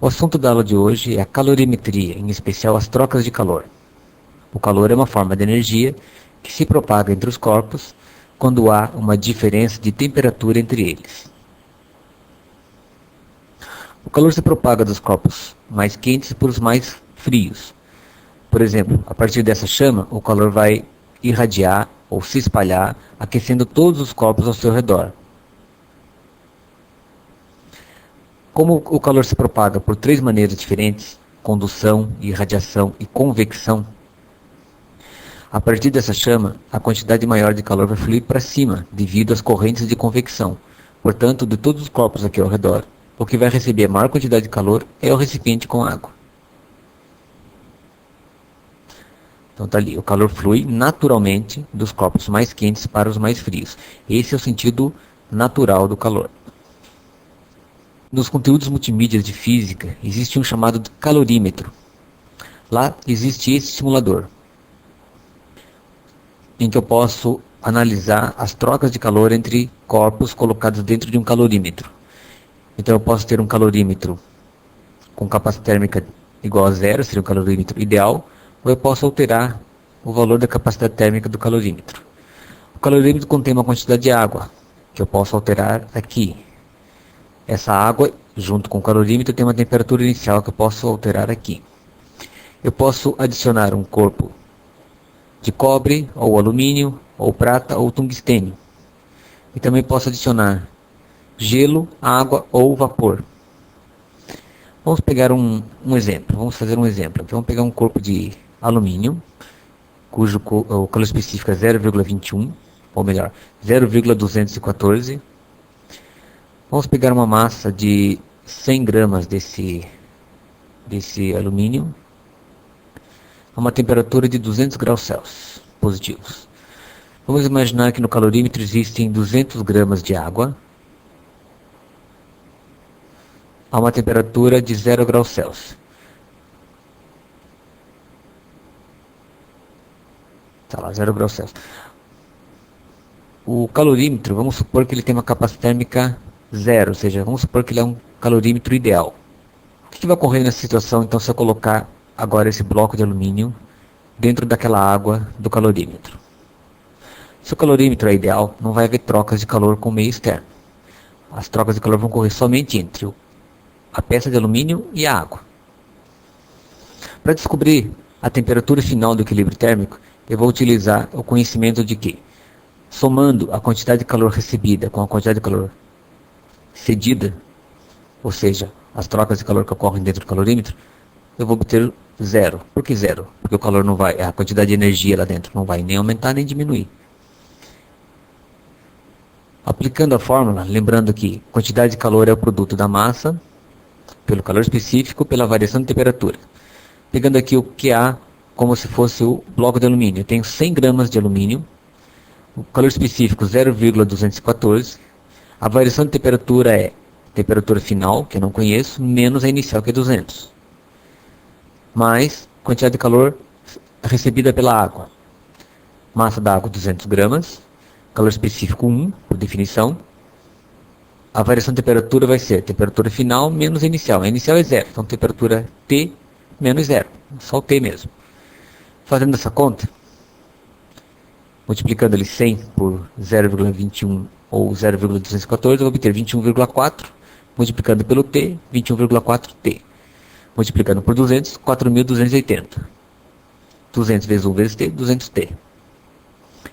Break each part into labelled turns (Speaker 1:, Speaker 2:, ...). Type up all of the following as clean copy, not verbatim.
Speaker 1: O assunto da aula de hoje é a calorimetria, em especial as trocas de calor. O calor é uma forma de energia que se propaga entre os corpos quando há uma diferença de temperatura entre eles. O calor se propaga dos corpos mais quentes para os mais frios. Por exemplo, a partir dessa chama, o calor vai irradiar ou se espalhar, aquecendo todos os corpos ao seu redor. Como o calor se propaga por três maneiras diferentes, condução, irradiação e convecção, a partir dessa chama, a quantidade maior de calor vai fluir para cima, devido às correntes de convecção. Portanto, de todos os corpos aqui ao redor, o que vai receber a maior quantidade de calor é o recipiente com água. Então está ali, o calor flui naturalmente dos corpos mais quentes para os mais frios. Esse é o sentido natural do calor. Nos conteúdos multimídia de física, existe um chamado de calorímetro. Lá existe esse simulador, em que eu posso analisar as trocas de calor entre corpos colocados dentro de um calorímetro. Então eu posso ter um calorímetro com capacidade térmica igual a zero, seria um calorímetro ideal, ou eu posso alterar o valor da capacidade térmica do calorímetro. O calorímetro contém uma quantidade de água, que eu posso alterar aqui. Essa água, junto com o calorímetro, tem uma temperatura inicial que eu posso alterar aqui. Eu posso adicionar um corpo de cobre, ou alumínio, ou prata, ou tungstênio. E também posso adicionar gelo, água ou vapor. Vamos pegar um exemplo. Vamos fazer um exemplo. Vamos pegar um corpo de alumínio, cujo o calor específico é 0,21, ou melhor, 0,214. Vamos pegar uma massa de 100 gramas desse alumínio a uma temperatura de 200 graus Celsius positivos. Vamos imaginar que no calorímetro existem 200 gramas de água a uma temperatura de 0 graus Celsius. Está lá, 0 graus Celsius. O calorímetro, vamos supor que ele tem uma capacidade térmica zero, ou seja, vamos supor que ele é um calorímetro ideal. O que vai ocorrer nessa situação, então, se eu colocar agora esse bloco de alumínio dentro daquela água do calorímetro? Se o calorímetro é ideal, não vai haver trocas de calor com o meio externo. As trocas de calor vão ocorrer somente entre a peça de alumínio e a água. Para descobrir a temperatura final do equilíbrio térmico, eu vou utilizar o conhecimento de que, somando a quantidade de calor recebida com a quantidade de calor cedida, ou seja, as trocas de calor que ocorrem dentro do calorímetro, eu vou obter zero. Por que zero? Porque o calor não vai, a quantidade de energia lá dentro não vai nem aumentar nem diminuir. Aplicando a fórmula, lembrando que quantidade de calor é o produto da massa pelo calor específico pela variação de temperatura. Pegando aqui o QA como se fosse o bloco de alumínio. Eu tenho 100 gramas de alumínio, o calor específico 0,214, a variação de temperatura é temperatura final, que eu não conheço, menos a inicial, que é 200. Mais quantidade de calor recebida pela água. Massa da água 200 gramas, calor específico 1, por definição. A variação de temperatura vai ser temperatura final menos a inicial. A inicial é zero, então temperatura T menos zero, só o T mesmo. Fazendo essa conta, multiplicando ali 100 por 0,21 ou 0,214, eu vou obter 21,4, multiplicando pelo T, 21,4T. Multiplicando por 200, 4.280. 200 vezes 1 vezes T, 200T.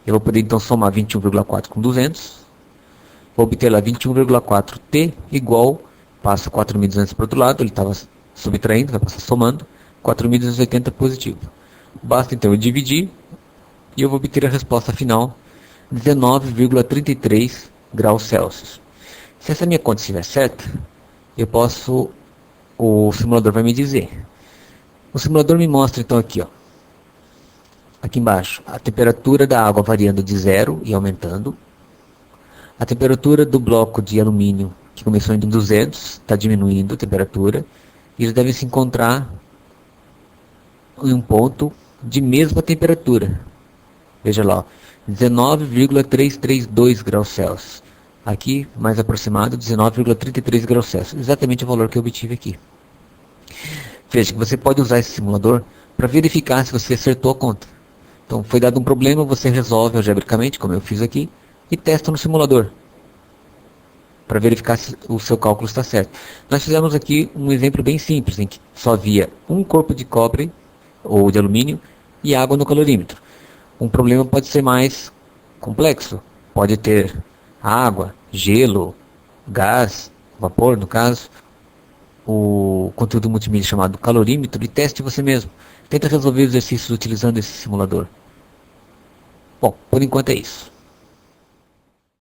Speaker 1: Eu vou poder então somar 21,4 com 200. Vou obter lá 21,4T igual, passo 4.200 para o outro lado, ele estava subtraindo, vai passar somando, 4.280 positivo. Basta então eu dividir e eu vou obter a resposta final, 19,33 graus Celsius. Se essa minha conta estiver certa, o simulador vai me dizer. O simulador me mostra então aqui, ó, aqui embaixo, a temperatura da água variando de 0 e aumentando. A temperatura do bloco de alumínio, que começou em 200, está diminuindo a temperatura. E eles devem se encontrar em um ponto de mesma temperatura. Veja lá, 19,332 graus Celsius. Aqui, mais aproximado, 19,33 graus Celsius. Exatamente o valor que eu obtive aqui. Veja que você pode usar esse simulador para verificar se você acertou a conta. Então, foi dado um problema, você resolve algebricamente, como eu fiz aqui, e testa no simulador, para verificar se o seu cálculo está certo. Nós fizemos aqui um exemplo bem simples, em que só havia um corpo de cobre ou de alumínio e água no calorímetro. Um problema pode ser mais complexo, pode ter água, gelo, gás, vapor no caso, o conteúdo multimídia chamado calorímetro, e teste você mesmo. Tenta resolver os exercícios utilizando esse simulador. Bom, por enquanto é isso.